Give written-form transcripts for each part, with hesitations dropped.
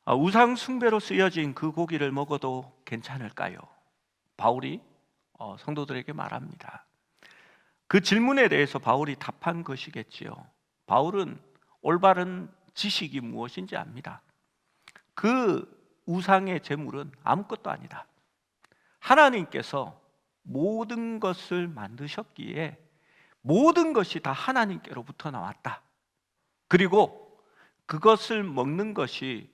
우상 숭배로 쓰여진 그 고기를 먹어도 괜찮을까요? 바울이 성도들에게 말합니다. 그 질문에 대해서 바울이 답한 것이겠지요. 바울은 올바른 지식이 무엇인지 압니다. 그 우상의 제물은 아무것도 아니다. 하나님께서 모든 것을 만드셨기에 모든 것이 다 하나님께로부터 나왔다. 그리고 그것을 먹는 것이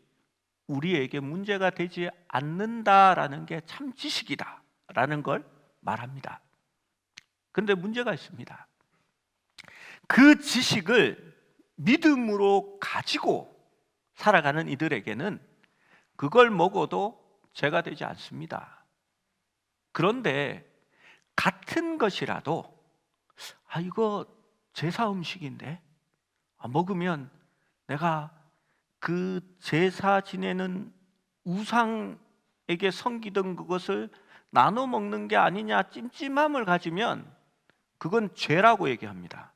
우리에게 문제가 되지 않는다라는 게 참 지식이다라는 걸 말합니다. 그런데 문제가 있습니다. 그 지식을 믿음으로 가지고 살아가는 이들에게는 그걸 먹어도 죄가 되지 않습니다. 그런데 같은 것이라도 이거 제사 음식인데 먹으면 내가 그 제사 지내는 우상에게 섬기던 그것을 나눠 먹는 게 아니냐 찜찜함을 가지면 그건 죄라고 얘기합니다.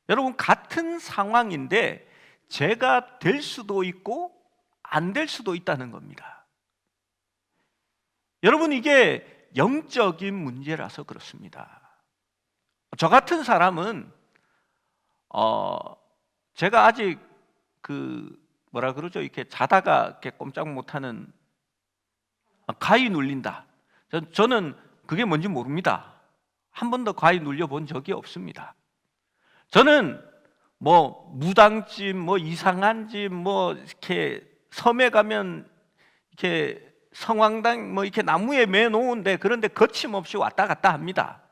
여러분, 같은 상황인데 죄가 될 수도 있고 안 될 수도 있다는 겁니다. 여러분, 이게 영적인 문제라서 그렇습니다. 저 같은 사람은 제가 아직 이렇게 자다가 이렇게 꼼짝 못하는 가위 눌린다. 저는 그게 뭔지 모릅니다. 한 번도 가위 눌려 본 적이 없습니다. 저는 무당집, 이상한 집, 이렇게 섬에 가면 이렇게 성황당 이렇게 나무에 매 놓은데 그런데 거침없이 왔다 갔다 합니다.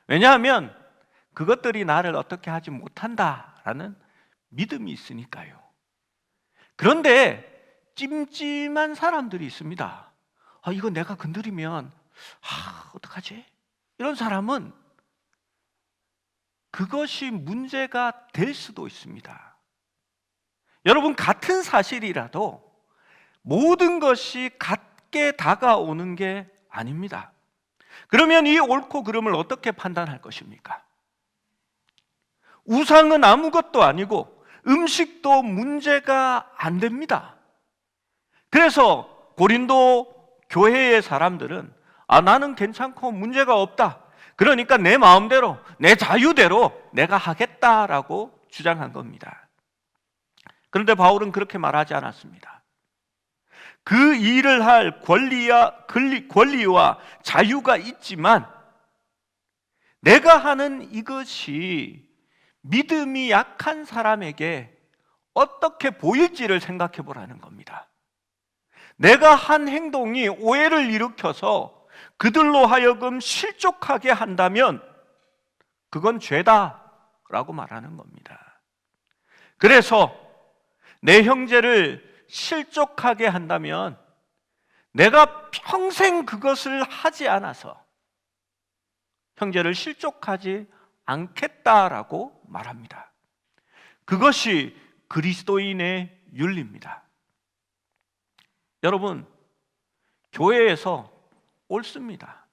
왜냐하면 그것들이 나를 어떻게 하지 못한다라는 믿음이 있으니까요. 그런데 찜찜한 사람들이 있습니다. 이거 내가 건드리면 어떡하지? 이런 사람은 그것이 문제가 될 수도 있습니다. 여러분, 같은 사실이라도 모든 것이 같게 다가오는 게 아닙니다. 그러면 이 옳고 그름을 어떻게 판단할 것입니까? 우상은 아무것도 아니고 음식도 문제가 안 됩니다. 그래서 고린도 교회의 사람들은 나는 괜찮고 문제가 없다. 그러니까 내 마음대로, 내 자유대로 내가 하겠다라고 주장한 겁니다. 그런데 바울은 그렇게 말하지 않았습니다. 그 일을 할 권리와 자유가 있지만 내가 하는 이것이 믿음이 약한 사람에게 어떻게 보일지를 생각해 보라는 겁니다. 내가 한 행동이 오해를 일으켜서 그들로 하여금 실족하게 한다면 그건 죄다라고 말하는 겁니다. 그래서 내 형제를 실족하게 한다면 내가 평생 그것을 하지 않아서 형제를 실족하지 않겠다라고 말합니다. 그것이 그리스도인의 윤리입니다. 여러분, 교회에서 옳습니다.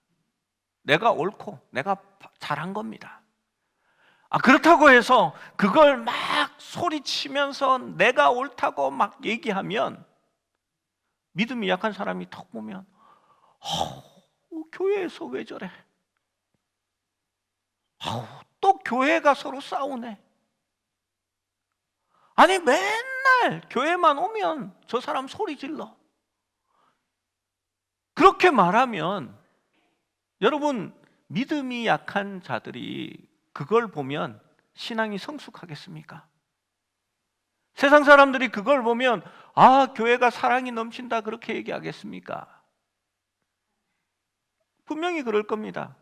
내가 옳고 내가 잘한 겁니다. 그렇다고 해서 그걸 막 소리치면서 내가 옳다고 막 얘기하면 믿음이 약한 사람이 턱 보면 교회에서 왜 저래? 또 교회가 서로 싸우네. 아니, 맨날 교회만 오면 저 사람 소리 질러. 그렇게 말하면 여러분, 믿음이 약한 자들이 그걸 보면 신앙이 성숙하겠습니까? 세상 사람들이 그걸 보면 교회가 사랑이 넘친다 그렇게 얘기하겠습니까? 분명히 그럴 겁니다.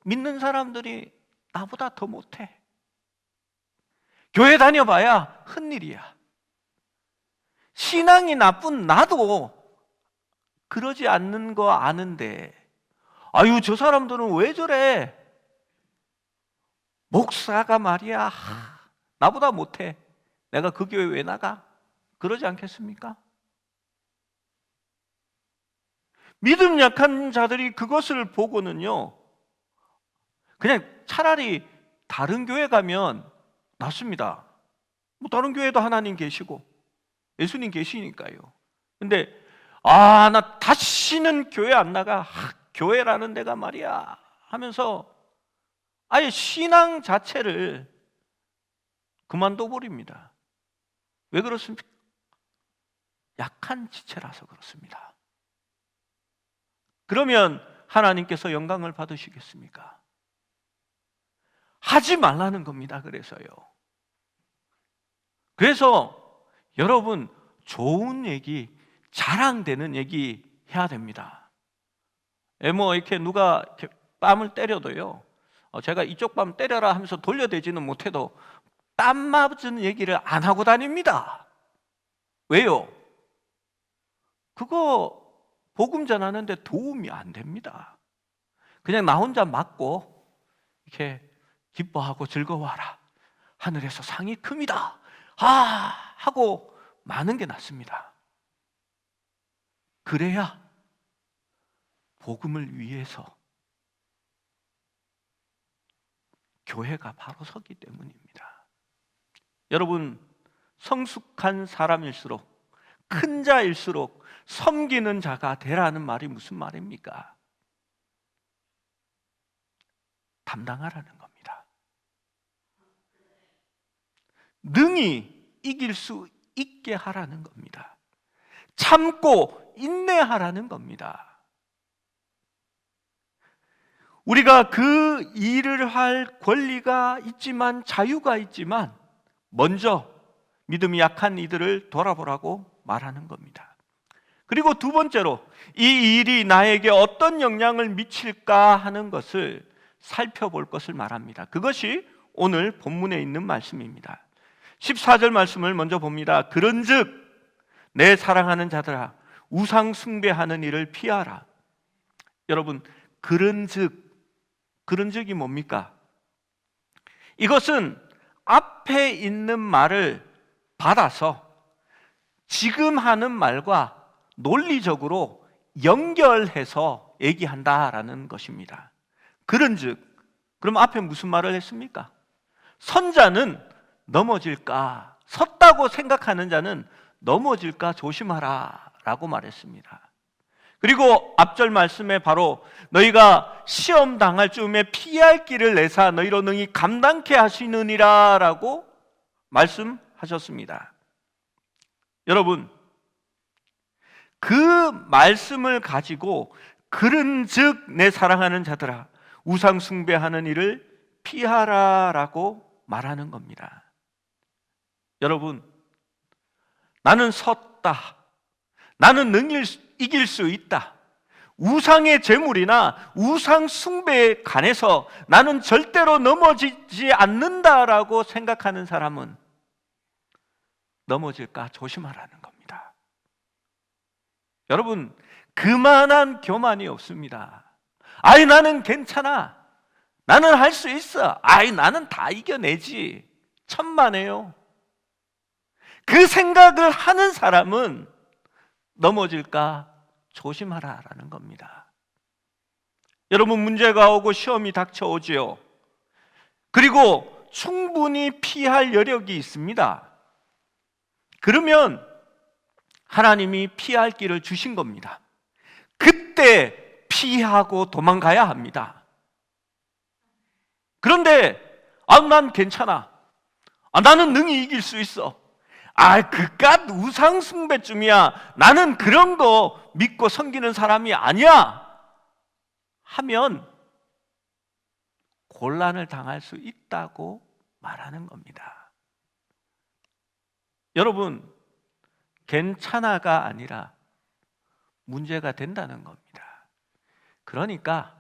믿는 사람들이 나보다 더 못해. 교회 다녀봐야 헛일이야. 신앙이 나쁜 나도 그러지 않는 거 아는데 저 사람들은 왜 저래? 목사가 말이야 나보다 못해. 내가 그 교회 왜 나가? 그러지 않겠습니까? 믿음 약한 자들이 그것을 보고는요, 그냥 차라리 다른 교회 가면 낫습니다. 다른 교회도 하나님 계시고 예수님 계시니까요. 근데 나 다시는 교회 안 나가. 교회라는 데가 말이야 하면서 아예 신앙 자체를 그만둬 버립니다. 왜 그렇습니까? 약한 지체라서 그렇습니다. 그러면 하나님께서 영광을 받으시겠습니까? 하지 말라는 겁니다. 그래서 여러분, 좋은 얘기, 자랑되는 얘기 해야 됩니다. 이렇게 누가 이렇게 뺨을 때려도요, 제가 이쪽 뺨 때려라 하면서 돌려대지는 못해도 땀 맞은 얘기를 안 하고 다닙니다. 왜요? 그거 복음 전하는데 도움이 안 됩니다. 그냥 나 혼자 맞고 이렇게 기뻐하고 즐거워하라. 하늘에서 상이 큽니다. 하고 마는 게 낫습니다. 그래야 복음을 위해서 교회가 바로 서기 때문입니다. 여러분, 성숙한 사람일수록, 큰 자일수록 섬기는 자가 되라는 말이 무슨 말입니까? 담당하라는 겁니다. 능히 이길 수 있게 하라는 겁니다. 참고 인내하라는 겁니다. 우리가 그 일을 할 권리가 있지만, 자유가 있지만, 먼저 믿음이 약한 이들을 돌아보라고 말하는 겁니다. 그리고 두 번째로 이 일이 나에게 어떤 영향을 미칠까 하는 것을 살펴볼 것을 말합니다. 그것이 오늘 본문에 있는 말씀입니다. 14절 말씀을 먼저 봅니다. 그런즉 내 사랑하는 자들아, 우상 숭배하는 일을 피하라. 여러분, 그런즉이 뭡니까? 이것은 앞에 있는 말을 받아서 지금 하는 말과 논리적으로 연결해서 얘기한다라는 것입니다. 그런즉, 그럼 앞에 무슨 말을 했습니까? 선자는 넘어질까, 섰다고 생각하는 자는 넘어질까 조심하라 라고 말했습니다. 그리고 앞절 말씀에 바로 너희가 시험 당할 즈음에 피할 길을 내사 너희로 능히 감당케 하시느니라 라고 말씀하셨습니다. 여러분, 그 말씀을 가지고 그런즉 내 사랑하는 자들아, 우상 숭배하는 일을 피하라 라고 말하는 겁니다. 여러분, 나는 섰다, 나는 능히 이길 수 있다, 우상의 제물이나 우상 숭배에 관해서 나는 절대로 넘어지지 않는다라고 생각하는 사람은 넘어질까 조심하라는 겁니다. 여러분, 그만한 교만이 없습니다. 나는 괜찮아, 나는 할 수 있어, 나는 다 이겨내지, 천만에요. 그 생각을 하는 사람은 넘어질까 조심하라라는 겁니다. 여러분, 문제가 오고 시험이 닥쳐오지요. 그리고 충분히 피할 여력이 있습니다. 그러면 하나님이 피할 길을 주신 겁니다. 그때 피하고 도망가야 합니다. 그런데 난 괜찮아, 나는 능히 이길 수 있어, 그깟 우상 숭배쯤이야, 나는 그런 거 믿고 섬기는 사람이 아니야 하면 곤란을 당할 수 있다고 말하는 겁니다. 여러분, 괜찮아가 아니라 문제가 된다는 겁니다. 그러니까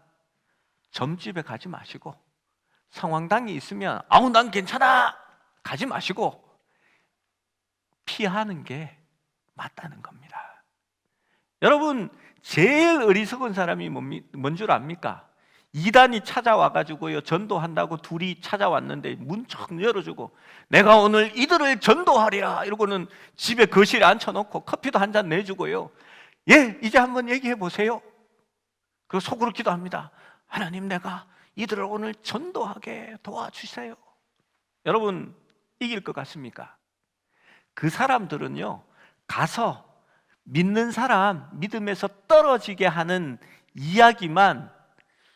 점집에 가지 마시고, 상황당이 있으면 난 괜찮아 가지 마시고 피하는 게 맞다는 겁니다. 여러분, 제일 어리석은 사람이 뭔 줄 압니까? 이단이 찾아와가지고요, 전도한다고 둘이 찾아왔는데 문 쫙 열어주고 내가 오늘 이들을 전도하랴 이러고는 집에 거실에 앉혀놓고 커피도 한 잔 내주고요, 이제 한번 얘기해 보세요. 그리고 속으로 기도합니다. 하나님, 내가 이들을 오늘 전도하게 도와주세요. 여러분, 이길 것 같습니까? 그 사람들은요, 가서 믿는 사람 믿음에서 떨어지게 하는 이야기만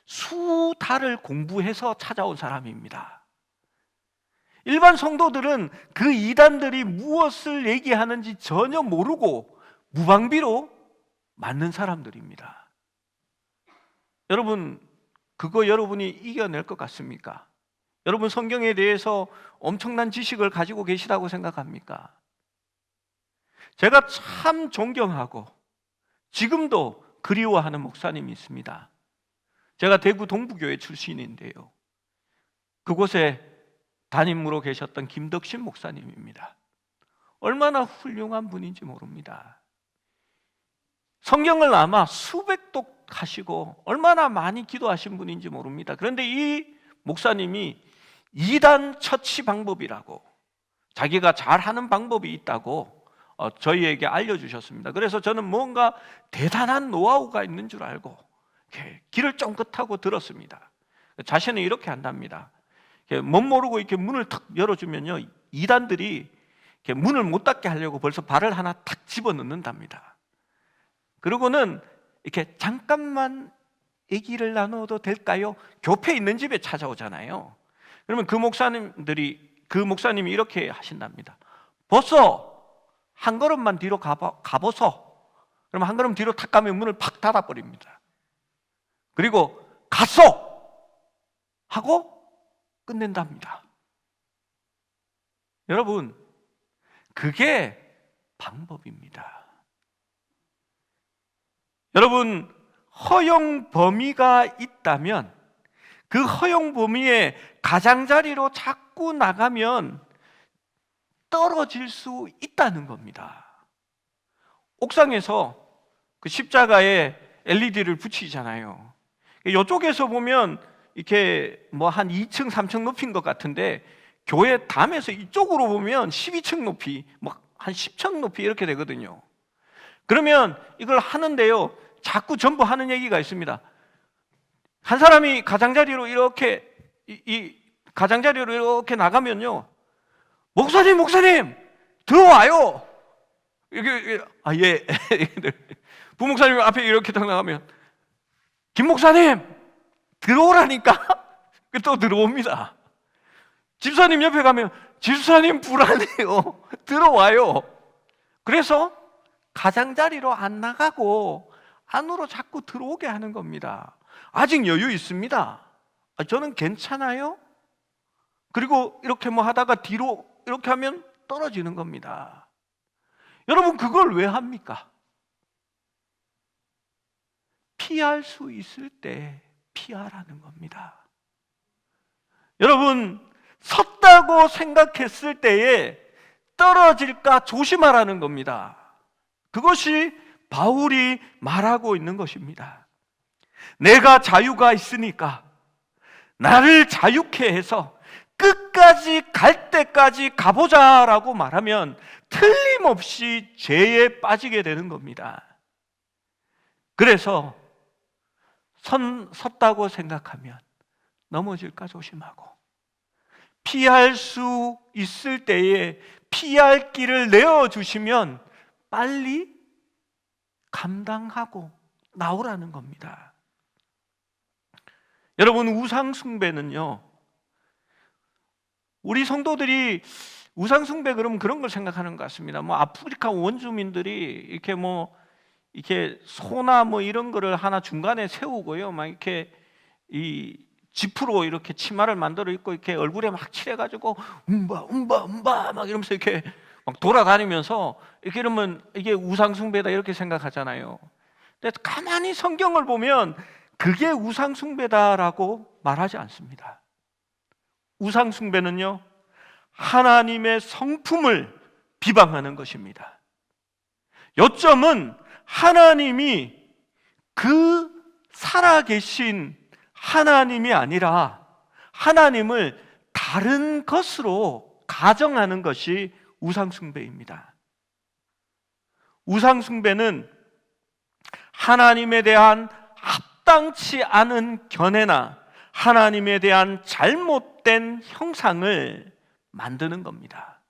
수달을 공부해서 찾아온 사람입니다. 일반 성도들은 그 이단들이 무엇을 얘기하는지 전혀 모르고 무방비로 맞는 사람들입니다. 여러분, 그거 여러분이 이겨낼 것 같습니까? 여러분 성경에 대해서 엄청난 지식을 가지고 계시다고 생각합니까? 제가 참 존경하고 지금도 그리워하는 목사님이 있습니다. 제가 대구 동부교회 출신인데요, 그곳에 담임으로 계셨던 김덕신 목사님입니다. 얼마나 훌륭한 분인지 모릅니다. 성경을 아마 수백 독 하시고 얼마나 많이 기도하신 분인지 모릅니다. 그런데 이 목사님이 이단 처치 방법이라고, 자기가 잘하는 방법이 있다고 저희에게 알려주셨습니다. 그래서 저는 뭔가 대단한 노하우가 있는 줄 알고 길을 쫑긋하고 들었습니다. 자신은 이렇게 한답니다. 못 모르고 이렇게 문을 탁 열어주면요, 이단들이 문을 못 닫게 하려고 벌써 발을 하나 탁 집어넣는답니다. 그리고는 이렇게 잠깐만 얘기를 나눠도 될까요? 교회 있는 집에 찾아오잖아요. 그러면 그 목사님이 이렇게 하신답니다. 벌써 한 걸음만 뒤로 가보소. 그러면 한 걸음 뒤로 탁 가면 문을 팍 닫아버립니다. 그리고 갔소! 하고 끝낸답니다. 여러분, 그게 방법입니다. 여러분, 허용 범위가 있다면 그 허용 범위의 가장자리로 자꾸 나가면 떨어질 수 있다는 겁니다. 옥상에서 그 십자가에 LED를 붙이잖아요. 이쪽에서 보면 이렇게 뭐 한 2층, 3층 높이인 것 같은데 교회 담에서 이쪽으로 보면 12층 높이, 뭐 한 10층 높이 이렇게 되거든요. 그러면 이걸 하는데요, 자꾸 전부 하는 얘기가 있습니다. 한 사람이 가장자리로 이렇게 가장자리로 이렇게 나가면요, 목사님 들어와요. 이게 예. 부목사님 앞에 이렇게 딱 나가면 김 목사님 들어오라니까. 또 들어옵니다. 집사님 옆에 가면 집사님 불안해요. 들어와요. 그래서 가장자리로 안 나가고 안으로 자꾸 들어오게 하는 겁니다. 아직 여유 있습니다. 저는 괜찮아요. 그리고 이렇게 뭐 하다가 뒤로 이렇게 하면 떨어지는 겁니다. 여러분, 그걸 왜 합니까? 피할 수 있을 때 피하라는 겁니다. 여러분, 섰다고 생각했을 때에 떨어질까 조심하라는 겁니다. 그것이 바울이 말하고 있는 것입니다. 내가 자유가 있으니까 나를 자유케 해서 끝까지 갈 때까지 가보자라고 말하면 틀림없이 죄에 빠지게 되는 겁니다. 그래서 섰다고 생각하면 넘어질까 조심하고, 피할 수 있을 때에 피할 길을 내어주시면 빨리 감당하고 나오라는 겁니다. 여러분, 우상숭배는요, 우리 성도들이 우상숭배 그러면 그런 걸 생각하는 것 같습니다. 뭐 아프리카 원주민들이 이렇게 소나 뭐 이런 거를 하나 중간에 세우고요, 막 이렇게 이 지프로 이렇게 치마를 만들어 입고 이렇게 얼굴에 막 칠해가지고 음바 막 이러면서 이렇게 막 돌아다니면서 이렇게 이러면 이게 우상숭배다 이렇게 생각하잖아요. 근데 가만히 성경을 보면 그게 우상숭배다라고 말하지 않습니다. 우상숭배는요, 하나님의 성품을 비방하는 것입니다. 요점은 하나님이 그 살아계신 하나님이 아니라 하나님을 다른 것으로 가정하는 것이 우상숭배입니다. 우상숭배는 하나님에 대한 합당치 않은 견해나 하나님에 대한 잘못된 형상을 만드는 겁니다.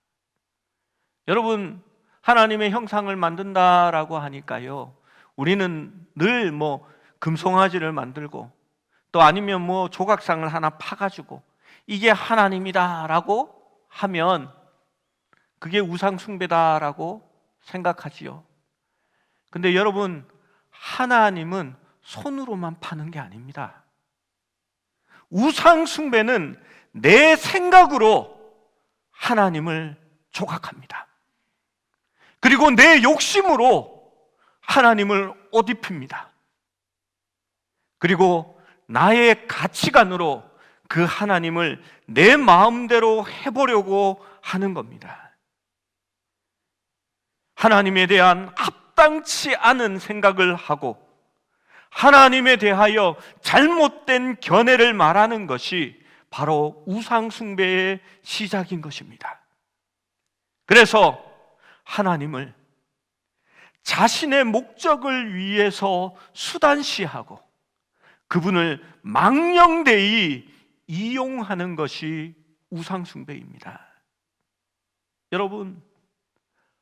여러분, 하나님의 형상을 만든다라고 하니까요, 우리는 늘 금송아지를 만들고 또 아니면 조각상을 하나 파가지고 이게 하나님이다라고 하면 그게 우상 숭배다라고 생각하지요. 근데 여러분, 하나님은 손으로만 파는 게 아닙니다. 우상 숭배는 내 생각으로 하나님을 조각합니다. 그리고 내 욕심으로 하나님을 옷 입힙니다. 그리고 나의 가치관으로 그 하나님을 내 마음대로 해보려고 하는 겁니다. 하나님에 대한 합당치 않은 생각을 하고 하나님에 대하여 잘못된 견해를 말하는 것이 바로 우상 숭배의 시작인 것입니다. 그래서 하나님을 자신의 목적을 위해서 수단시하고 그분을 망령되이 이용하는 것이 우상 숭배입니다. 여러분,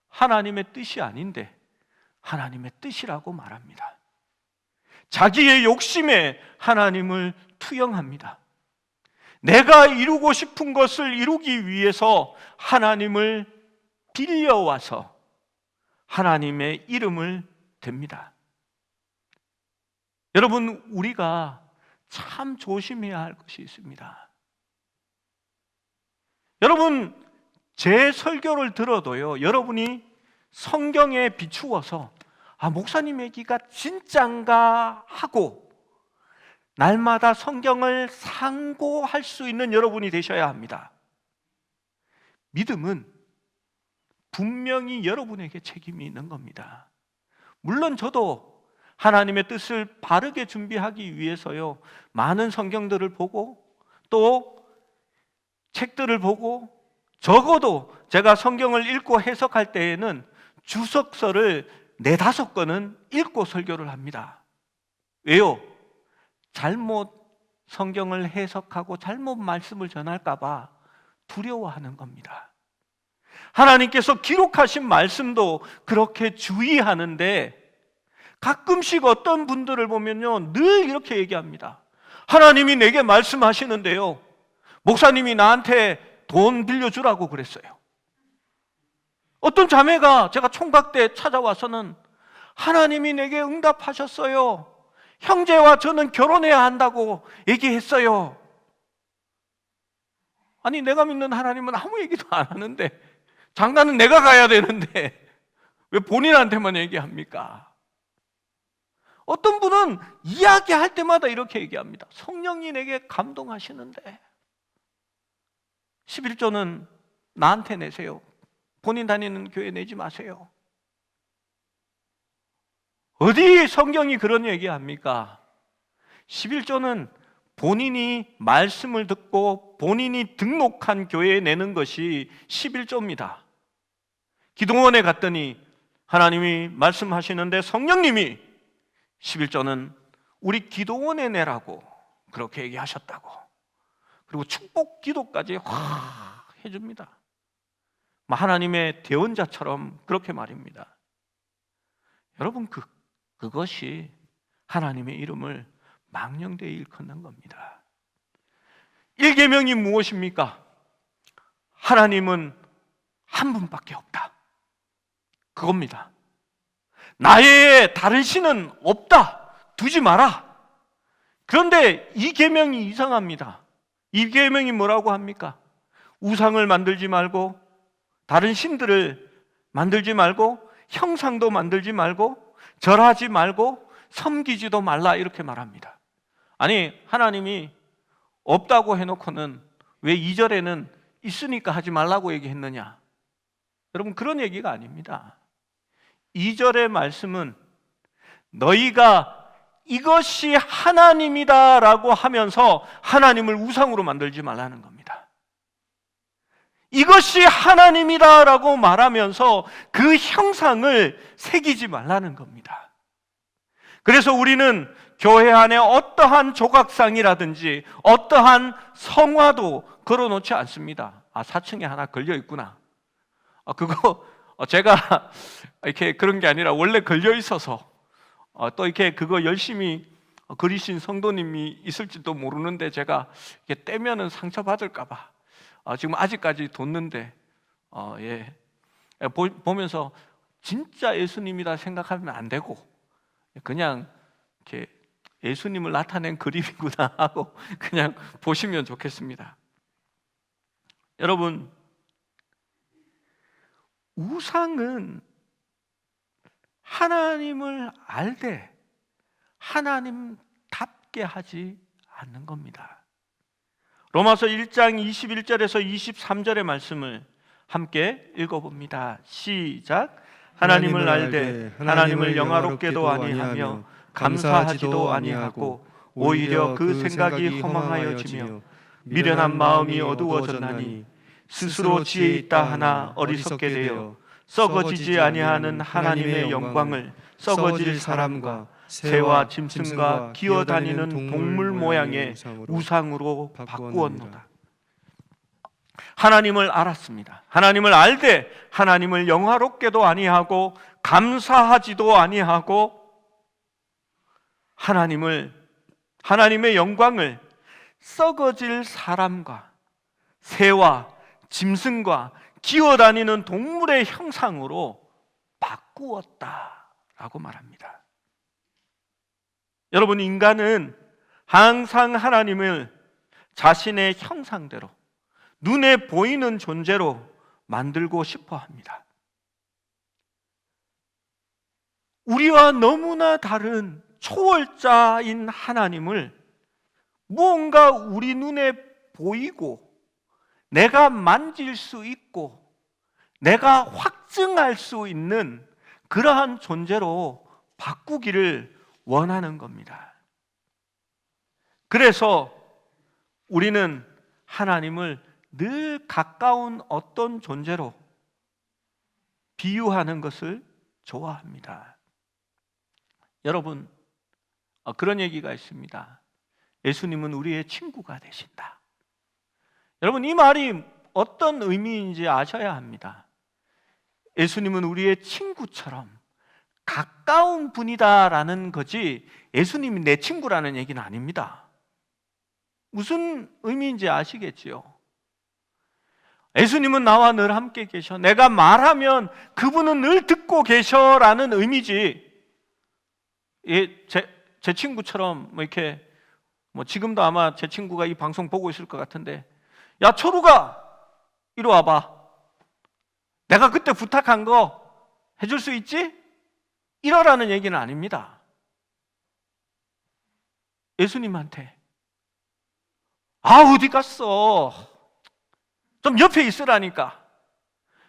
하나님의 뜻이 아닌데 하나님의 뜻이라고 말합니다. 자기의 욕심에 하나님을 투영합니다. 내가 이루고 싶은 것을 이루기 위해서 하나님을 빌려와서 하나님의 이름을 댑니다. 여러분, 우리가 참 조심해야 할 것이 있습니다. 여러분, 제 설교를 들어도요, 여러분이 성경에 비추어서 목사님 얘기가 진짠가 하고 날마다 성경을 상고할 수 있는 여러분이 되셔야 합니다. 믿음은 분명히 여러분에게 책임이 있는 겁니다. 물론 저도 하나님의 뜻을 바르게 준비하기 위해서요, 많은 성경들을 보고 또 책들을 보고 적어도 제가 성경을 읽고 해석할 때에는 주석서를 4-5권은 읽고 설교를 합니다. 왜요? 잘못 성경을 해석하고 잘못 말씀을 전할까 봐 두려워하는 겁니다. 하나님께서 기록하신 말씀도 그렇게 주의하는데 가끔씩 어떤 분들을 보면요, 늘 이렇게 얘기합니다. 하나님이 내게 말씀하시는데요, 목사님이 나한테 돈 빌려주라고 그랬어요. 어떤 자매가 제가 총각 때 찾아와서는 하나님이 내게 응답하셨어요. 형제와 저는 결혼해야 한다고 얘기했어요. 아니, 내가 믿는 하나님은 아무 얘기도 안 하는데 장가는 내가 가야 되는데 왜 본인한테만 얘기합니까? 어떤 분은 이야기할 때마다 이렇게 얘기합니다. 성령이 내게 감동하시는데 11조는 나한테 내세요. 본인 다니는 교회 내지 마세요. 어디 성경이 그런 얘기합니까? 11조는 본인이 말씀을 듣고 본인이 등록한 교회에 내는 것이 11조입니다. 기도원에 갔더니 하나님이 말씀하시는데 성령님이 11조는 우리 기도원에 내라고 그렇게 얘기하셨다고. 그리고 축복 기도까지 확 해줍니다. 하나님의 대언자처럼 그렇게 말입니다. 여러분, 그것이 하나님의 이름을 망령되이 일컫는 겁니다. 1계명이 무엇입니까? 하나님은 한 분밖에 없다. 그겁니다. 나의 다른 신은 없다. 두지 마라. 그런데 2계명이 이상합니다. 2계명이 뭐라고 합니까? 우상을 만들지 말고 다른 신들을 만들지 말고 형상도 만들지 말고 절하지 말고 섬기지도 말라 이렇게 말합니다. 아니, 하나님이 없다고 해놓고는 왜 2절에는 있으니까 하지 말라고 얘기했느냐? 여러분, 그런 얘기가 아닙니다. 2절의 말씀은 너희가 이것이 하나님이다 라고 하면서 하나님을 우상으로 만들지 말라는 겁니다. 이것이 하나님이다 라고 말하면서 그 형상을 새기지 말라는 겁니다. 그래서 우리는 교회 안에 어떠한 조각상이라든지 어떠한 성화도 걸어놓지 않습니다. 4층에 하나 걸려 있구나. 그거 제가 이렇게 그런 게 아니라 원래 걸려 있어서 또 이렇게 그거 열심히 그리신 성도님이 있을지도 모르는데 제가 이렇게 떼면은 상처 받을까봐 지금 아직까지 뒀는데 예. 보면서 진짜 예수님이다 생각하면 안 되고 그냥 이렇게 예수님을 나타낸 그림이구나 하고 그냥 보시면 좋겠습니다. 여러분, 우상은 하나님을 알되 하나님답게 하지 않는 겁니다. 로마서 1장 21절에서 23절의 말씀을 함께 읽어봅니다. 시작. 하나님을 알되 하나님을 영화롭게도 아니하며 감사하지도 아니하고 오히려 그 생각이 허망하여지며 미련한 마음이 어두워졌나니 스스로 지혜 있다 하나 어리석게 되어 썩어지지 아니하는 하나님의 영광을 썩어질 사람과 새와 짐승과 기어다니는 동물 모양의 우상으로 바꾸었노라. 하나님을 알았습니다. 하나님을 알되 하나님을 영화롭게도 아니하고 감사하지도 아니하고 하나님의 영광을 썩어질 사람과 새와 짐승과 기어다니는 동물의 형상으로 바꾸었다라고 말합니다. 여러분, 인간은 항상 하나님을 자신의 형상대로 눈에 보이는 존재로 만들고 싶어 합니다. 우리와 너무나 다른 초월자인 하나님을 무언가 우리 눈에 보이고 내가 만질 수 있고 내가 확증할 수 있는 그러한 존재로 바꾸기를 원하는 겁니다. 그래서 우리는 하나님을 늘 가까운 어떤 존재로 비유하는 것을 좋아합니다. 여러분, 그런 얘기가 있습니다. 예수님은 우리의 친구가 되신다. 여러분, 이 말이 어떤 의미인지 아셔야 합니다. 예수님은 우리의 친구처럼 가까운 분이다라는 거지 예수님이 내 친구라는 얘기는 아닙니다. 무슨 의미인지 아시겠지요? 예수님은 나와 늘 함께 계셔. 내가 말하면 그분은 늘 듣고 계셔라는 의미지. 제 친구처럼 이렇게 지금도 아마 제 친구가 이 방송 보고 있을 것 같은데, 야 초루가 이리 와봐. 내가 그때 부탁한 거 해줄 수 있지? 이러라는 얘기는 아닙니다. 예수님한테 어디 갔어? 좀 옆에 있으라니까.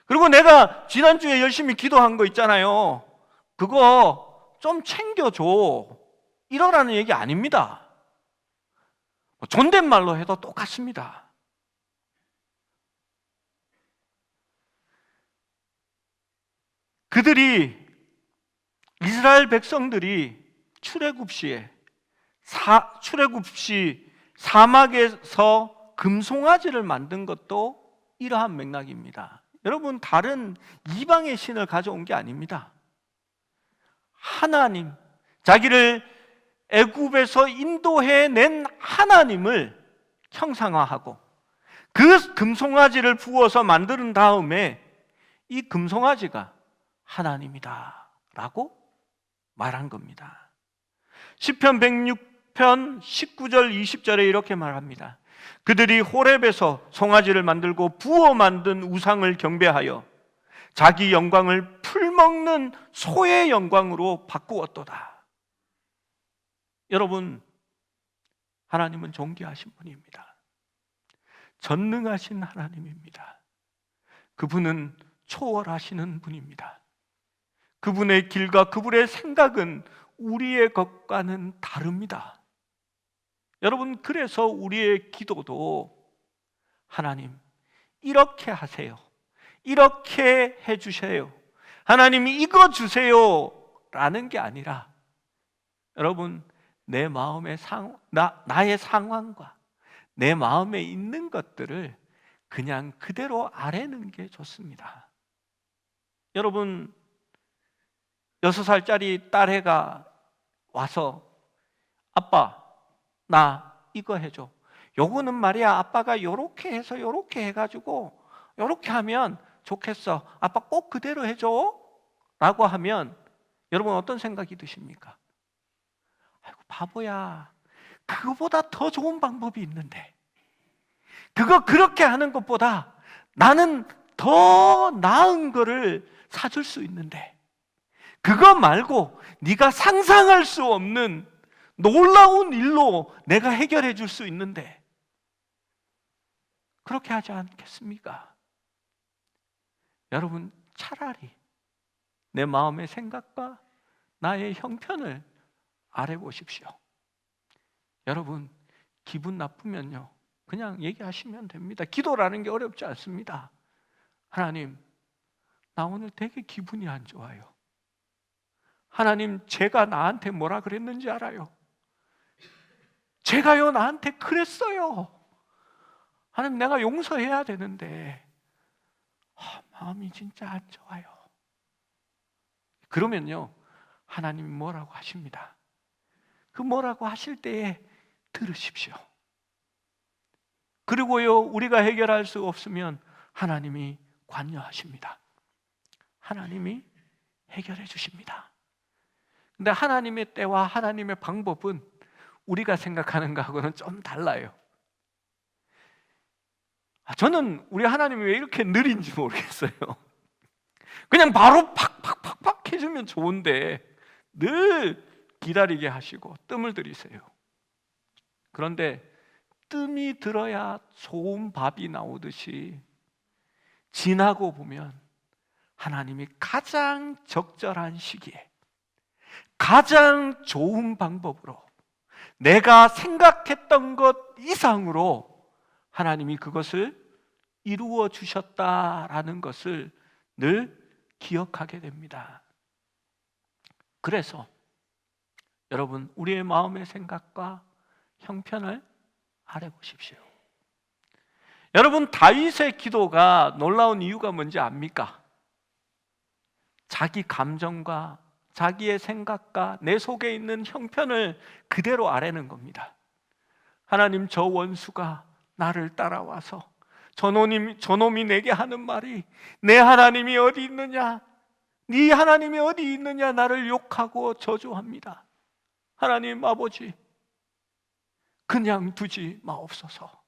그리고 내가 지난주에 열심히 기도한 거 있잖아요. 그거 좀 챙겨줘. 이러라는 얘기 아닙니다. 존댓말로 해도 똑같습니다. 이스라엘 백성들이 출애굽 시 사막에서 금송아지를 만든 것도 이러한 맥락입니다. 여러분, 다른 이방의 신을 가져온 게 아닙니다. 하나님, 자기를 애굽에서 인도해낸 하나님을 형상화하고 그 금송아지를 부어서 만든 다음에 이 금송아지가 하나님이다 라고 말한 겁니다. 시편 106편 19절 20절에 이렇게 말합니다. 그들이 호렙에서 송아지를 만들고 부어 만든 우상을 경배하여 자기 영광을 풀먹는 소의 영광으로 바꾸었도다. 여러분, 하나님은 존귀하신 분입니다. 전능하신 하나님입니다. 그분은 초월하시는 분입니다. 그분의 길과 그분의 생각은 우리의 것과는 다릅니다. 여러분, 그래서 우리의 기도도 하나님 이렇게 하세요, 이렇게 해주세요, 하나님이 이거 주세요 라는 게 아니라, 여러분, 내 마음의 나의 상황과 내 마음에 있는 것들을 그냥 그대로 아뢰는 게 좋습니다. 여러분 6살짜리 딸애가 와서 아빠 나 이거 해줘. 요거는 말이야 아빠가 요렇게 해서 요렇게 해가지고 요렇게 하면 좋겠어. 아빠 꼭 그대로 해줘 라고 하면 여러분 어떤 생각이 드십니까? 아이고 바보야, 그거보다 더 좋은 방법이 있는데, 그거 그렇게 하는 것보다 나는 더 나은 거를 사줄 수 있는데, 그거 말고 네가 상상할 수 없는 놀라운 일로 내가 해결해 줄 수 있는데 그렇게 하지 않겠습니까? 여러분 차라리 내 마음의 생각과 나의 형편을 아뢰보십시오. 여러분 기분 나쁘면요 그냥 얘기하시면 됩니다. 기도라는 게 어렵지 않습니다. 하나님 나 오늘 되게 기분이 안 좋아요. 하나님 제가 나한테 뭐라 그랬는지 알아요. 제가요 나한테 그랬어요. 하나님 내가 용서해야 되는데 마음이 진짜 안 좋아요. 그러면요 하나님이 뭐라고 하십니다. 그 뭐라고 하실 때에 들으십시오. 그리고요 우리가 해결할 수 없으면 하나님이 관여하십니다. 하나님이 해결해 주십니다. 근데 하나님의 때와 하나님의 방법은 우리가 생각하는 것하고는 좀 달라요. 저는 우리 하나님이 왜 이렇게 느린지 모르겠어요. 그냥 바로 팍팍팍팍 해주면 좋은데 늘 기다리게 하시고 뜸을 들이세요. 그런데 뜸이 들어야 좋은 밥이 나오듯이 지나고 보면 하나님이 가장 적절한 시기에 가장 좋은 방법으로 내가 생각했던 것 이상으로 하나님이 그것을 이루어 주셨다라는 것을 늘 기억하게 됩니다. 그래서 여러분 우리의 마음의 생각과 형편을 아뢰보십시오. 여러분 다윗의 기도가 놀라운 이유가 뭔지 압니까? 자기 감정과 자기의 생각과 내 속에 있는 형편을 그대로 아뢰는 겁니다. 하나님 저 원수가 나를 따라와서 저놈이 내게 하는 말이 내 하나님이 어디 있느냐, 네 하나님이 어디 있느냐 나를 욕하고 저주합니다. 하나님 아버지 그냥 두지 마옵소서.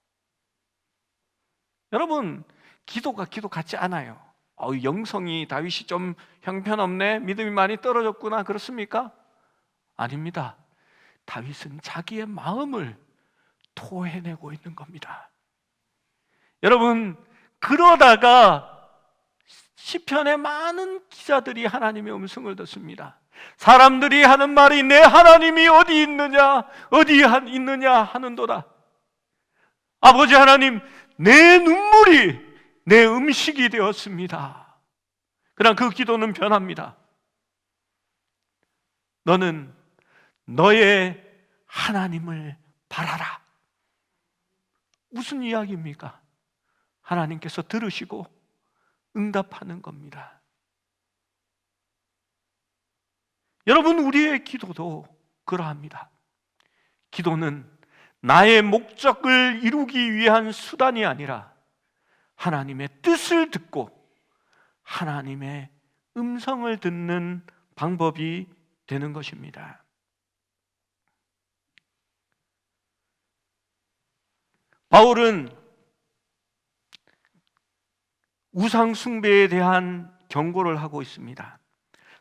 여러분 기도가 기도 같지 않아요. 영성이 다윗이 좀 형편없네, 믿음이 많이 떨어졌구나 그렇습니까? 아닙니다. 다윗은 자기의 마음을 토해내고 있는 겁니다. 여러분 그러다가 시편의 많은 기자들이 하나님의 음성을 듣습니다. 사람들이 하는 말이 내 하나님이 어디 있느냐 하는도다. 아버지 하나님 내 눈물이 내 음식이 되었습니다. 그러나 그 기도는 변합니다. 너는 너의 하나님을 바라라. 무슨 이야기입니까? 하나님께서 들으시고 응답하는 겁니다. 여러분 우리의 기도도 그러합니다. 기도는 나의 목적을 이루기 위한 수단이 아니라 하나님의 뜻을 듣고 하나님의 음성을 듣는 방법이 되는 것입니다. 바울은 우상 숭배에 대한 경고를 하고 있습니다.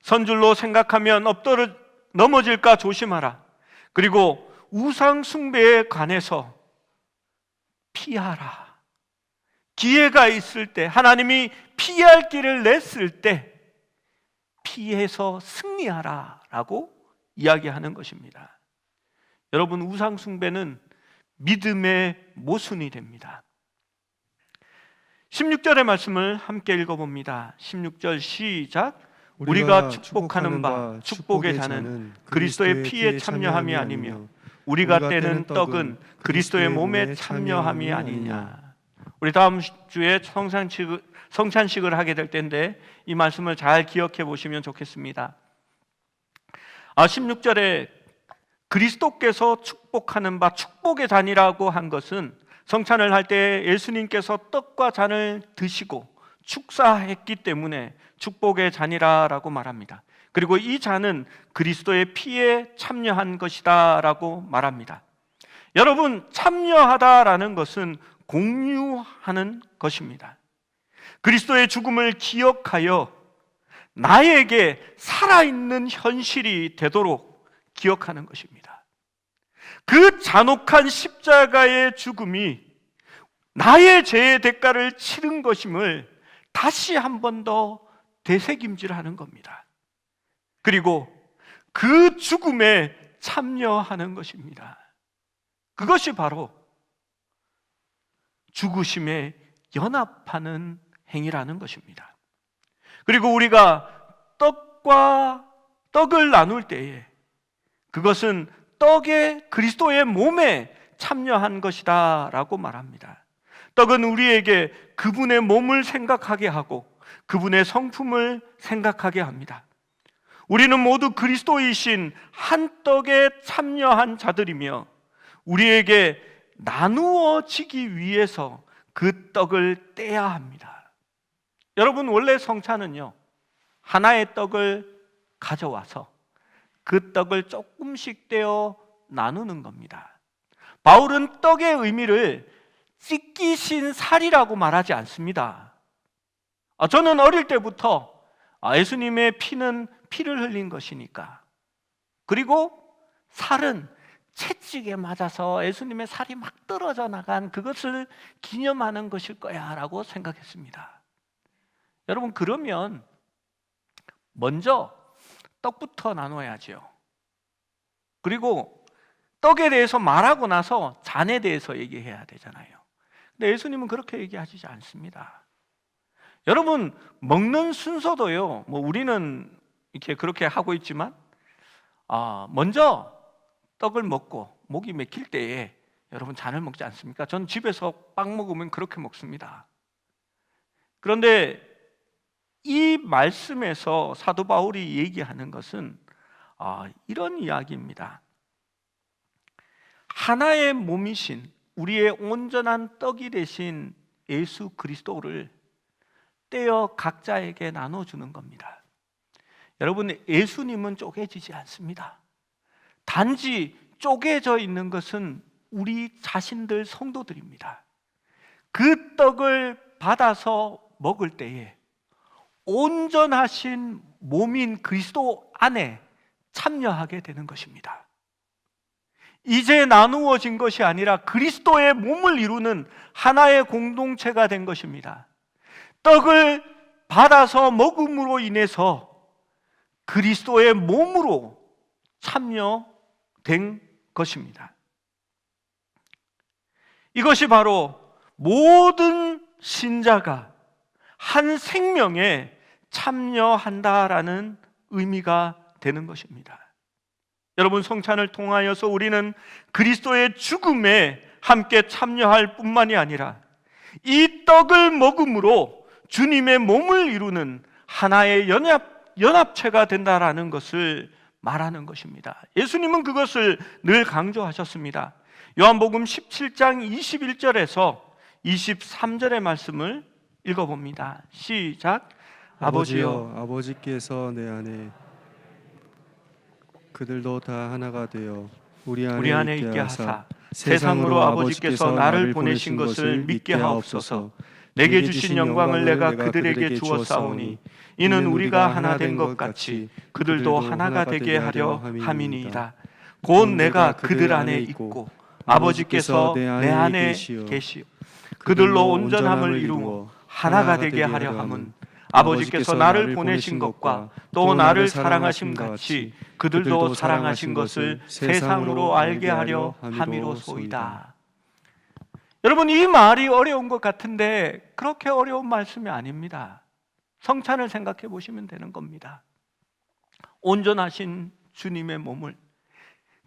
선줄로 생각하면 넘어질까 조심하라. 그리고 우상 숭배에 관해서 피하라. 기회가 있을 때, 하나님이 피할 길을 냈을 때 피해서 승리하라 라고 이야기하는 것입니다. 여러분 우상 숭배는 믿음의 모순이 됩니다. 16절의 말씀을 함께 읽어봅니다. 16절 시작. 우리가 축복하는 바 축복의 잔은 그리스도의 피에 참여함이 아니며 우리가 떼는 떡은 그리스도의 몸에 참여함이 아니냐. 우리 다음 주에 성찬식을 하게 될 텐데 이 말씀을 잘 기억해 보시면 좋겠습니다. 16절에 그리스도께서 축복하는 바 축복의 잔이라고 한 것은 성찬을 할 때 예수님께서 떡과 잔을 드시고 축사했기 때문에 축복의 잔이라고 말합니다. 그리고 이 잔은 그리스도의 피에 참여한 것이다 라고 말합니다. 여러분, 참여하다라는 것은 공유하는 것입니다. 그리스도의 죽음을 기억하여 나에게 살아있는 현실이 되도록 기억하는 것입니다. 그 잔혹한 십자가의 죽음이 나의 죄의 대가를 치른 것임을 다시 한 번 더 되새김질하는 겁니다. 그리고 그 죽음에 참여하는 것입니다. 그것이 바로 죽으심에 연합하는 행위라는 것입니다. 그리고 우리가 떡을 나눌 때에 그것은 떡의 그리스도의 몸에 참여한 것이다 라고 말합니다. 떡은 우리에게 그분의 몸을 생각하게 하고 그분의 성품을 생각하게 합니다. 우리는 모두 그리스도이신 한 떡에 참여한 자들이며 우리에게 나누어지기 위해서 그 떡을 떼야 합니다. 여러분, 원래 성찬은요, 하나의 떡을 가져와서 그 떡을 조금씩 떼어 나누는 겁니다. 바울은 떡의 의미를 찢기신 살이라고 말하지 않습니다. 저는 어릴 때부터 예수님의 피는 피를 흘린 것이니까, 그리고 살은 채찍에 맞아서 예수님의 살이 막 떨어져 나간 그것을 기념하는 것일 거야 라고 생각했습니다. 여러분, 그러면 먼저 떡부터 나눠야죠. 그리고 떡에 대해서 말하고 나서 잔에 대해서 얘기해야 되잖아요. 근데 예수님은 그렇게 얘기하시지 않습니다. 여러분, 먹는 순서도요, 우리는 이렇게 그렇게 하고 있지만 먼저 떡을 먹고 목이 맥힐 때에 여러분 잔을 먹지 않습니까? 전 집에서 빵 먹으면 그렇게 먹습니다. 그런데 이 말씀에서 사도 바울이 얘기하는 것은 이런 이야기입니다. 하나의 몸이신 우리의 온전한 떡이 되신 예수 그리스도를 떼어 각자에게 나눠주는 겁니다. 여러분, 예수님은 쪼개지지 않습니다. 단지 쪼개져 있는 것은 우리 자신들 성도들입니다. 그 떡을 받아서 먹을 때에 온전하신 몸인 그리스도 안에 참여하게 되는 것입니다. 이제 나누어진 것이 아니라 그리스도의 몸을 이루는 하나의 공동체가 된 것입니다. 떡을 받아서 먹음으로 인해서 그리스도의 몸으로 참여된 것입니다. 이것이 바로 모든 신자가 한 생명에 참여한다라는 의미가 되는 것입니다. 여러분, 성찬을 통하여서 우리는 그리스도의 죽음에 함께 참여할 뿐만이 아니라 이 떡을 먹음으로 주님의 몸을 이루는 하나의 연합체가 된다라는 것을 말하는 것입니다. 예수님은 그것을 늘 강조하셨습니다. 요한복음 17장 21절에서 23절의 말씀을 읽어봅니다. 시작. 아버지여, 아버지께서 내 안에 그들도 다 하나가 되어 우리 안에 있게 하사 세상으로 아버지께서 나를 보내신 것을 믿게 하옵소서. 내게 주신 영광을 내가 그들에게 주었사오니 이는 우리가 하나 된 것 같이 그들도 하나가 되게 하려 함이니이다. 곧 내가 그들 안에 있고 아버지께서 내 안에 계시오. 그들로 온전함을 이루어 하나가 되게 하려 함은 아버지께서 나를 보내신 것과 또 나를 사랑하심 같이 그들도 사랑하신 것을 세상으로 알게 하려 함이로소이다. 여러분, 이 말이 어려운 것 같은데 그렇게 어려운 말씀이 아닙니다. 성찬을 생각해 보시면 되는 겁니다. 온전하신 주님의 몸을,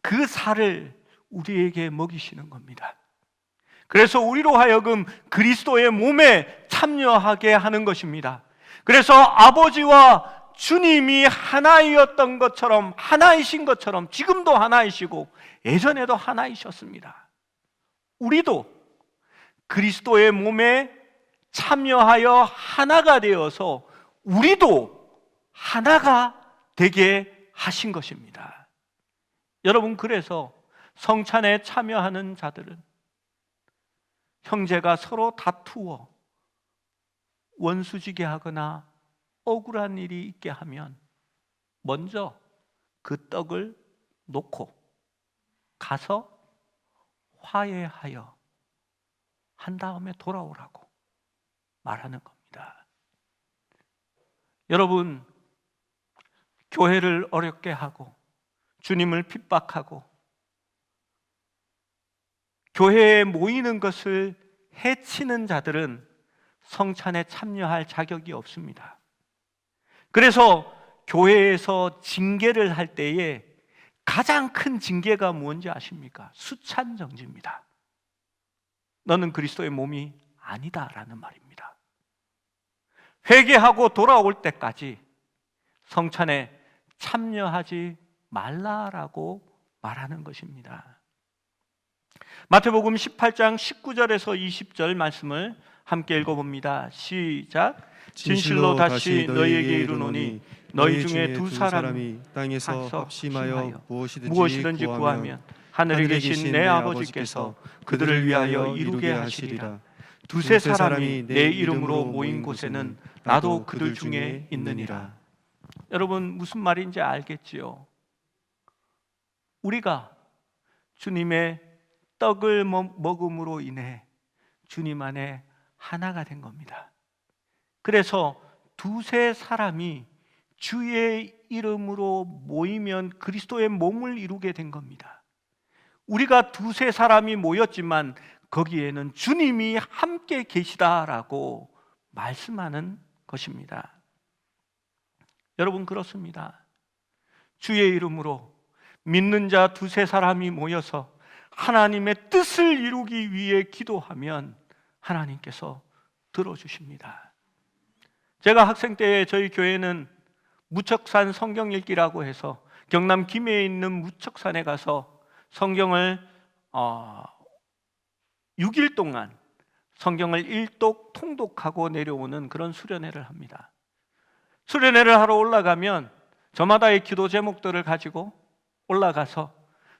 그 살을 우리에게 먹이시는 겁니다. 그래서 우리로 하여금 그리스도의 몸에 참여하게 하는 것입니다. 그래서 아버지와 주님이 하나이었던 것처럼, 하나이신 것처럼 지금도 하나이시고 예전에도 하나이셨습니다. 우리도 그리스도의 몸에 참여하여 하나가 되어서 우리도 하나가 되게 하신 것입니다. 여러분, 그래서 성찬에 참여하는 자들은 형제가 서로 다투어 원수지게 하거나 억울한 일이 있게 하면 먼저 그 떡을 놓고 가서 화해하여 한 다음에 돌아오라고 말하는 겁니다. 여러분, 교회를 어렵게 하고 주님을 핍박하고 교회에 모이는 것을 해치는 자들은 성찬에 참여할 자격이 없습니다. 그래서 교회에서 징계를 할 때에 가장 큰 징계가 무엇인지 아십니까? 수찬정지입니다. 너는 그리스도의 몸이 아니다라는 말입니다. 회개하고 돌아올 때까지 성찬에 참여하지 말라라고 말하는 것입니다. 마태복음 18장 19절에서 20절 말씀을 함께 읽어봅니다. 시작. 진실로 다시 너희에게 이르노니 너희 중에 두 사람이 땅에서 합심하여 무엇이든지 구하면 하늘에 계신 내 아버지께서 그들을 위하여 이루게 하시리라. 두세 사람이 내 이름으로 모인 곳에는 나도 그들 중에 있느니라. 여러분, 무슨 말인지 알겠지요? 우리가 주님의 떡을 먹음으로 인해 주님 안에 하나가 된 겁니다. 그래서 두세 사람이 주의 이름으로 모이면 그리스도의 몸을 이루게 된 겁니다. 우리가 두세 사람이 모였지만 거기에는 주님이 함께 계시다라고 말씀하는 것입니다. 여러분, 그렇습니다. 주의 이름으로 믿는 자 두세 사람이 모여서 하나님의 뜻을 이루기 위해 기도하면 하나님께서 들어주십니다. 제가 학생 때 저희 교회는 무척산 성경 읽기라고 해서 경남 김해에 있는 무척산에 가서 성경을 6일 동안 성경을 일독 통독하고 내려오는 그런 수련회를 합니다. 수련회를 하러 올라가면 저마다의 기도 제목들을 가지고 올라가서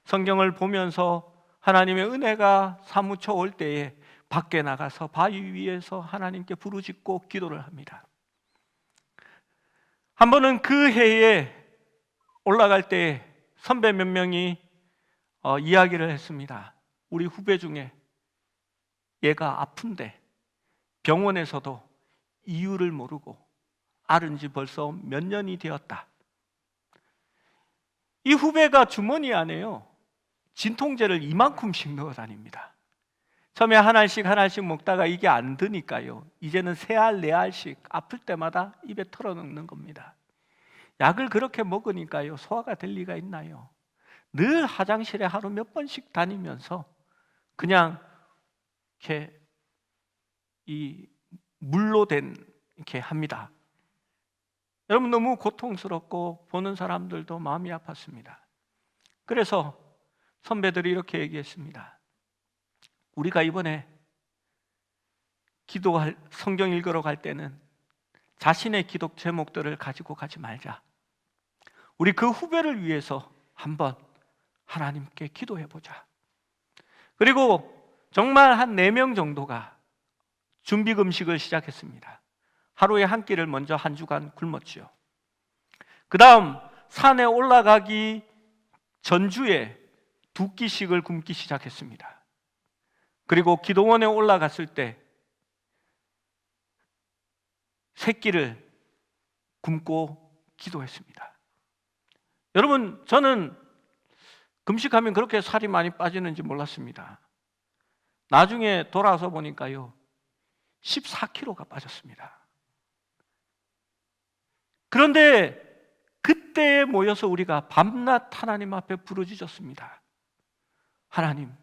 성경을 보면서 하나님의 은혜가 사무쳐 올 때에 밖에 나가서 바위 위에서 하나님께 부르짖고 기도를 합니다. 한 번은 그 해에 올라갈 때 선배 몇 명이 이야기를 했습니다. 우리 후배 중에 얘가 아픈데 병원에서도 이유를 모르고 앓은 지 벌써 몇 년이 되었다. 이 후배가 주머니 안에요 진통제를 이만큼씩 넣어 다닙니다. 처음에 한 알씩 먹다가 이게 안 드니까요 이제는 세 알, 네 알씩 아플 때마다 입에 털어넣는 겁니다. 약을 그렇게 먹으니까요 소화가 될 리가 있나요? 늘 화장실에 하루 몇 번씩 다니면서 그냥 이렇게 이 물로 된 이렇게 합니다. 여러분, 너무 고통스럽고 보는 사람들도 마음이 아팠습니다. 그래서 선배들이 이렇게 얘기했습니다. 우리가 이번에 기도할 성경 읽으러 갈 때는 자신의 기도 제목들을 가지고 가지 말자. 우리 그 후배를 위해서 한번 하나님께 기도해 보자. 그리고 정말 한 4명 정도가 준비 금식을 시작했습니다. 하루에 한 끼를 먼저 한 주간 굶었지요. 그 다음 산에 올라가기 전주에 2끼씩을 굶기 시작했습니다. 그리고 기도원에 올라갔을 때 3끼를 굶고 기도했습니다. 여러분, 저는 금식하면 그렇게 살이 많이 빠지는지 몰랐습니다. 나중에 돌아와서 보니까요 14kg가 빠졌습니다. 그런데 그때 모여서 우리가 밤낮 하나님 앞에 부르짖었습니다. 하나님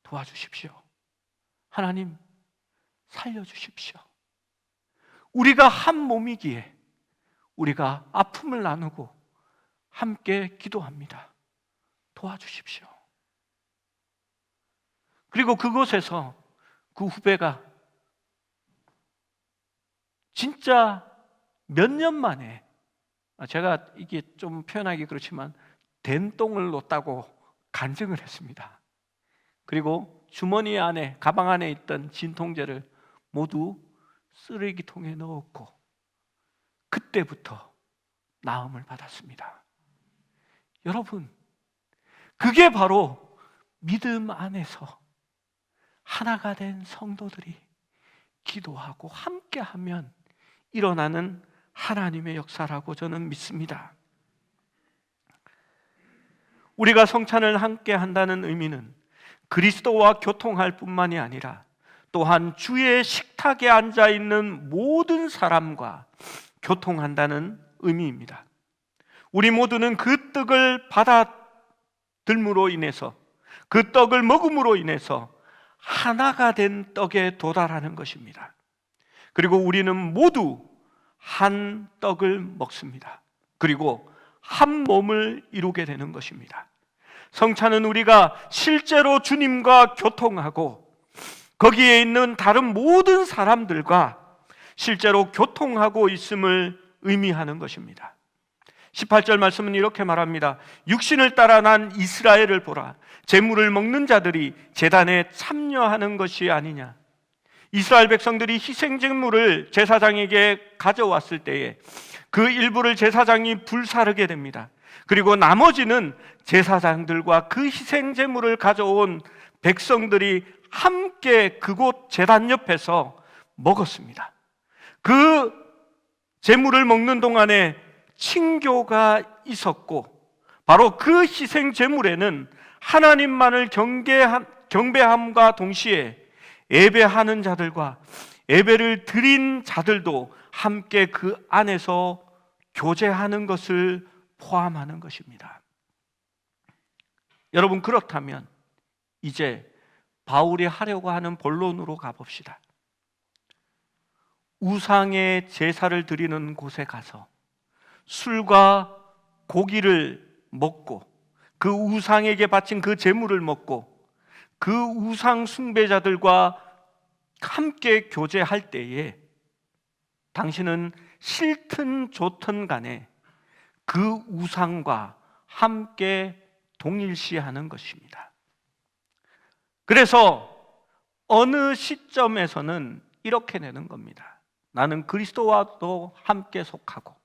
도와주십시오. 하나님 살려주십시오. 우리가 한 몸이기에 우리가 아픔을 나누고 함께 기도합니다. 도와주십시오. 그리고 그곳에서 그 후배가 진짜 몇 년 만에, 제가 이게 좀 표현하기 그렇지만 된 똥을 놓았다고 간증을 했습니다. 그리고 주머니 안에, 가방 안에 있던 진통제를 모두 쓰레기통에 넣었고 그때부터 나음을 받았습니다. 여러분, 그게 바로 믿음 안에서 하나가 된 성도들이 기도하고 함께하면 일어나는 하나님의 역사라고 저는 믿습니다. 우리가 성찬을 함께 한다는 의미는 그리스도와 교통할 뿐만이 아니라 또한 주의 식탁에 앉아 있는 모든 사람과 교통한다는 의미입니다. 우리 모두는 그 떡을 받아들므로 인해서, 그 떡을 먹음으로 인해서 하나가 된 떡에 도달하는 것입니다. 그리고 우리는 모두 한 떡을 먹습니다. 그리고 한 몸을 이루게 되는 것입니다. 성찬은 우리가 실제로 주님과 교통하고 거기에 있는 다른 모든 사람들과 실제로 교통하고 있음을 의미하는 것입니다. 18절 말씀은 이렇게 말합니다. 육신을 따라 난 이스라엘을 보라. 제물을 먹는 자들이 제단에 참여하는 것이 아니냐. 이스라엘 백성들이 희생제물을 제사장에게 가져왔을 때에 그 일부를 제사장이 불사르게 됩니다. 그리고 나머지는 제사장들과 그 희생제물을 가져온 백성들이 함께 그곳 제단 옆에서 먹었습니다. 그 제물을 먹는 동안에 친교가 있었고, 바로 그 희생 제물에는 하나님만을 경배함과 동시에 예배하는 자들과 예배를 드린 자들도 함께 그 안에서 교제하는 것을 포함하는 것입니다. 여러분, 그렇다면 이제 바울이 하려고 하는 본론으로 가봅시다. 우상의 제사를 드리는 곳에 가서 술과 고기를 먹고 그 우상에게 바친 그 제물을 먹고 그 우상 숭배자들과 함께 교제할 때에 당신은 싫든 좋든 간에 그 우상과 함께 동일시하는 것입니다. 그래서 어느 시점에서는 이렇게 되는 겁니다. 나는 그리스도와도 함께 속하고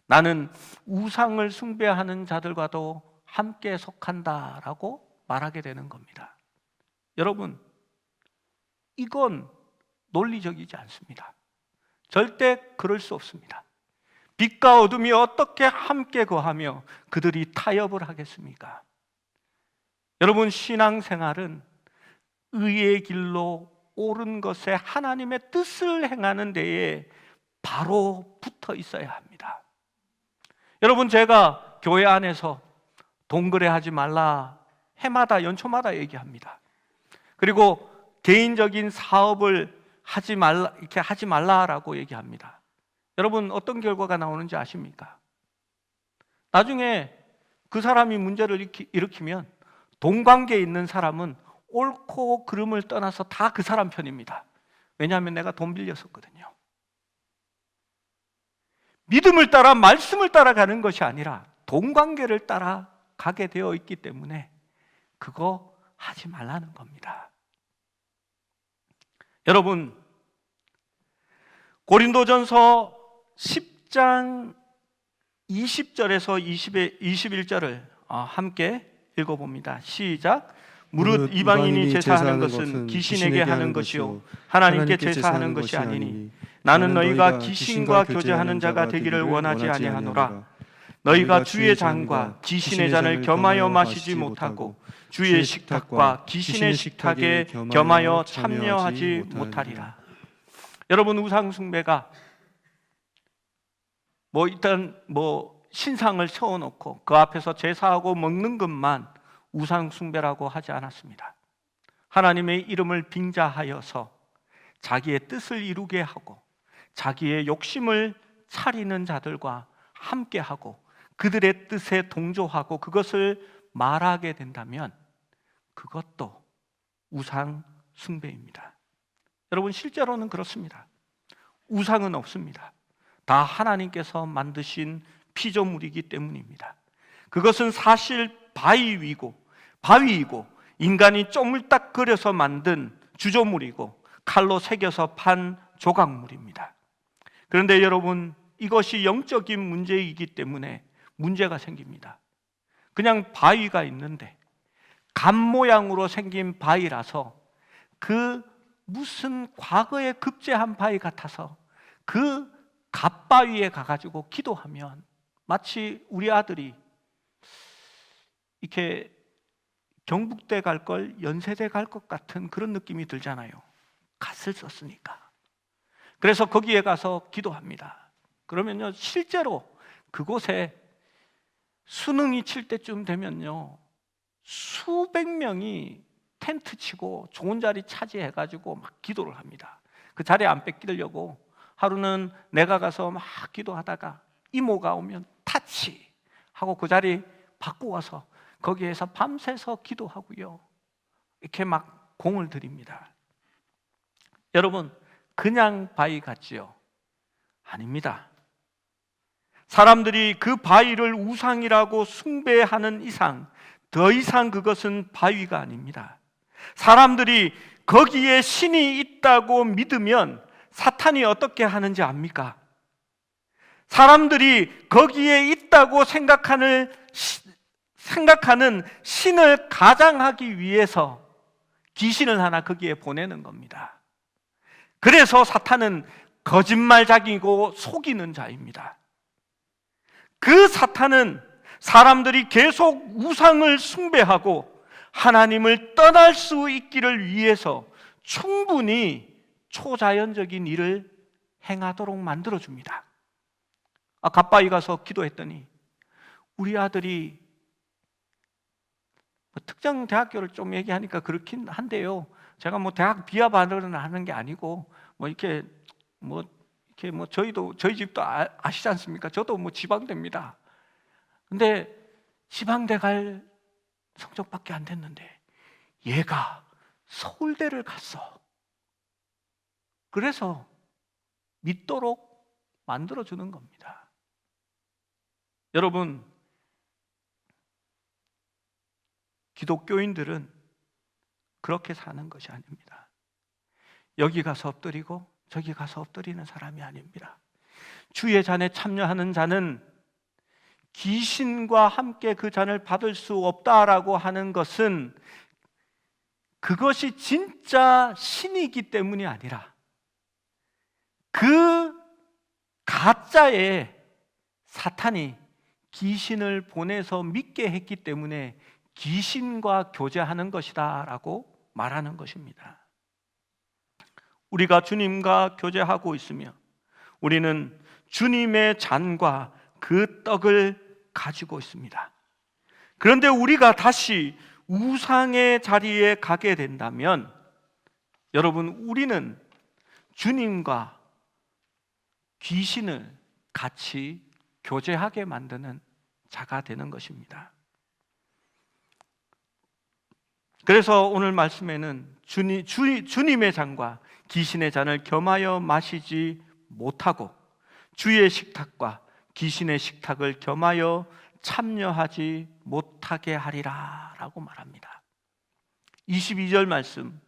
나는 우상을 숭배하는 자들과도 함께 속한다라고 말하게 되는 겁니다. 여러분, 이건 논리적이지 않습니다. 절대 그럴 수 없습니다. 빛과 어둠이 어떻게 함께 거하며 그들이 타협을 하겠습니까? 여러분, 신앙생활은 의의 길로 옳은 것에 하나님의 뜻을 행하는 데에 바로 붙어 있어야 합니다. 여러분, 제가 교회 안에서 동거래하지 말라 해마다 연초마다 얘기합니다. 그리고 개인적인 사업을 하지 말라라고 얘기합니다. 여러분, 어떤 결과가 나오는지 아십니까? 나중에 그 사람이 문제를 일으키면 동관계에 있는 사람은 옳고 그름을 떠나서 다 그 사람 편입니다. 왜냐하면 내가 돈 빌렸었거든요. 믿음을 따라 말씀을 따라가는 것이 아니라 동관계를 따라가게 되어 있기 때문에 그거 하지 말라는 겁니다. 여러분, 고린도전서 10장 20절에서 21절을 함께 읽어봅니다. 시작. 무릇 이방인이 제사하는 것은 귀신에게 하는 것이요 하나님께 제사하는 것이 아니니 나는 너희가 귀신과 교제하는 자가 되기를 원하지 아니하노라. 너희가 주의 잔과 귀신의 잔을 겸하여 마시지 못하고 주의 식탁과 귀신의 식탁에 겸하여 참여하지 못하리라. 여러분, 우상 숭배가 일단 신상을 세워놓고 그 앞에서 제사하고 먹는 것만 우상 숭배라고 하지 않았습니다. 하나님의 이름을 빙자하여서 자기의 뜻을 이루게 하고 자기의 욕심을 차리는 자들과 함께하고 그들의 뜻에 동조하고 그것을 말하게 된다면 그것도 우상 숭배입니다. 여러분, 실제로는 그렇습니다. 우상은 없습니다. 다 하나님께서 만드신 피조물이기 때문입니다. 그것은 사실 바위이고 인간이 쪼물딱 그려서 만든 주조물이고 칼로 새겨서 판 조각물입니다. 그런데 여러분, 이것이 영적인 문제이기 때문에 문제가 생깁니다. 그냥 바위가 있는데 간 모양으로 생긴 바위라서 그 무슨 과거에 급제한 바위 같아서 그 갓바위에 가가지고 기도하면 마치 우리 아들이 이렇게 경북대 갈 걸 연세대 갈 것 같은 그런 느낌이 들잖아요. 갓을 썼으니까. 그래서 거기에 가서 기도합니다. 그러면요, 실제로 그곳에 수능이 칠 때쯤 되면요, 수백 명이 텐트 치고 좋은 자리 차지해가지고 막 기도를 합니다. 그 자리에 안 뺏기려고 하루는 내가 가서 막 기도하다가 이모가 오면 타치 하고 그 자리 바꾸고 와서 거기에서 밤새서 기도하고요, 이렇게 막 공을 들입니다. 여러분, 그냥 바위 같지요? 아닙니다. 사람들이 그 바위를 우상이라고 숭배하는 이상 더 이상 그것은 바위가 아닙니다. 사람들이 거기에 신이 있다고 믿으면 사탄이 어떻게 하는지 압니까? 사람들이 거기에 있다고 생각하는 신을 가장하기 위해서 귀신을 하나 거기에 보내는 겁니다. 그래서 사탄은 거짓말자기고 속이는 자입니다. 그 사탄은 사람들이 계속 우상을 숭배하고 하나님을 떠날 수 있기를 위해서 충분히 초자연적인 일을 행하도록 만들어줍니다. 갓바위 가서 기도했더니 우리 아들이 특정 대학교를 좀 얘기하니까 그렇긴 한데요, 제가 대학 비하발언을 하는 게 아니고 저희 집도 아시지 않습니까? 저도 지방대입니다. 근데 지방대 갈 성적밖에 안 됐는데 얘가 서울대를 갔어. 그래서 믿도록 만들어주는 겁니다. 여러분, 기독교인들은 그렇게 사는 것이 아닙니다. 여기 가서 엎드리고 저기 가서 엎드리는 사람이 아닙니다. 주의 잔에 참여하는 자는 귀신과 함께 그 잔을 받을 수 없다라고 하는 것은 그것이 진짜 신이기 때문이 아니라 그 가짜에 사탄이 귀신을 보내서 믿게 했기 때문에 귀신과 교제하는 것이다 라고 말하는 것입니다. 우리가 주님과 교제하고 있으며 우리는 주님의 잔과 그 떡을 가지고 있습니다. 그런데 우리가 다시 우상의 자리에 가게 된다면 여러분, 우리는 주님과 귀신을 같이 교제하게 만드는 자가 되는 것입니다. 그래서 오늘 말씀에는 주님의 잔과 귀신의 잔을 겸하여 마시지 못하고 주의 식탁과 귀신의 식탁을 겸하여 참여하지 못하게 하리라 라고 말합니다. 22절 말씀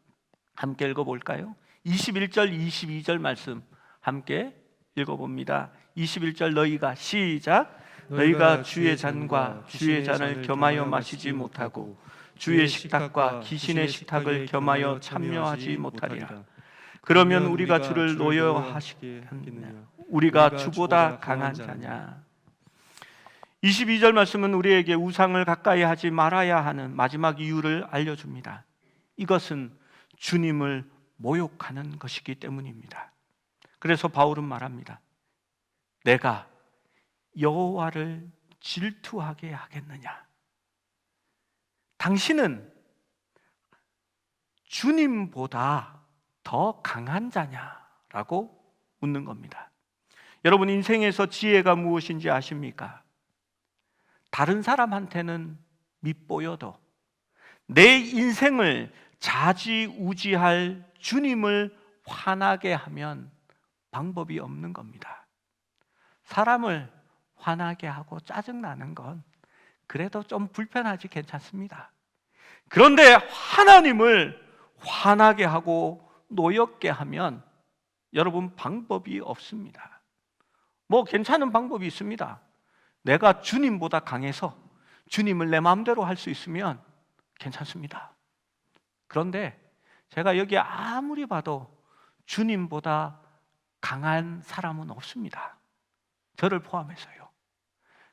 함께 읽어볼까요? 21절 22절 말씀 함께 읽어봅니다. 21절 너희가 시작. 너희가 주의 잔과 주의 잔을 겸하여 마시지 못하고 주의 식탁과 귀신의 식탁을 겸하여 참여하지 못하리라. 그러면 우리가 주를 노여하시겠느냐? 우리가 주보다 강한 자냐? 22절 말씀은 우리에게 우상을 가까이 하지 말아야 하는 마지막 이유를 알려줍니다. 이것은 주님을 모욕하는 것이기 때문입니다. 그래서 바울은 말합니다. 내가 여호와를 질투하게 하겠느냐? 당신은 주님보다 더 강한 자냐라고 묻는 겁니다. 여러분, 인생에서 지혜가 무엇인지 아십니까? 다른 사람한테는 밉보여도 내 인생을 좌지우지할 주님을 화나게 하면 방법이 없는 겁니다. 사람을 화나게 하고 짜증나는 건 그래도 좀 불편하지 괜찮습니다. 그런데 하나님을 화나게 하고 노엽게 하면 여러분 방법이 없습니다. 뭐 괜찮은 방법이 있습니다. 내가 주님보다 강해서 주님을 내 마음대로 할 수 있으면 괜찮습니다. 그런데 제가 여기 아무리 봐도 주님보다 강한 사람은 없습니다. 저를 포함해서요.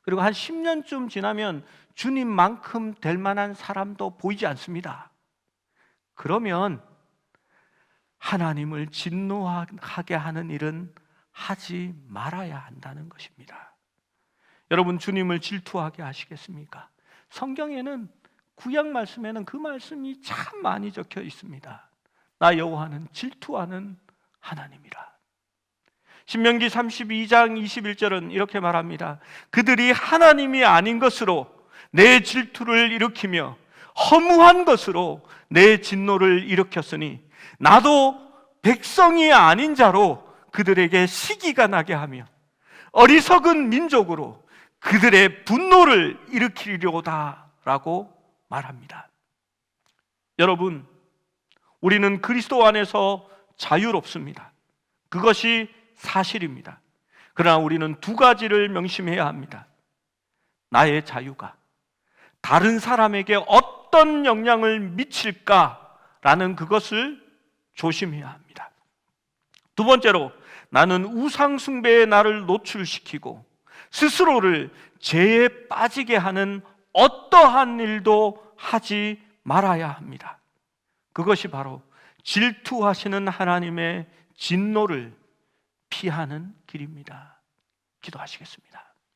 그리고 한 10년쯤 지나면 주님만큼 될 만한 사람도 보이지 않습니다. 그러면 하나님을 진노하게 하는 일은 하지 말아야 한다는 것입니다. 여러분, 주님을 질투하게 하시겠습니까? 성경에는, 구약 말씀에는 그 말씀이 참 많이 적혀 있습니다. 나 여호와는 질투하는 하나님이라. 신명기 32장 21절은 이렇게 말합니다. 그들이 하나님이 아닌 것으로 내 질투를 일으키며 허무한 것으로 내 진노를 일으켰으니 나도 백성이 아닌 자로 그들에게 시기가 나게 하며 어리석은 민족으로 그들의 분노를 일으키려다 라고 말합니다. 여러분, 우리는 그리스도 안에서 자유롭습니다. 그것이 사실입니다. 그러나 우리는 두 가지를 명심해야 합니다. 나의 자유가 다른 사람에게 어떤 영향을 미칠까라는 그것을 조심해야 합니다. 두 번째로, 나는 우상 숭배에 나를 노출시키고 스스로를 죄에 빠지게 하는 어떠한 일도 하지 말아야 합니다. 그것이 바로 질투하시는 하나님의 진노를 피하는 길입니다. 기도하시겠습니다.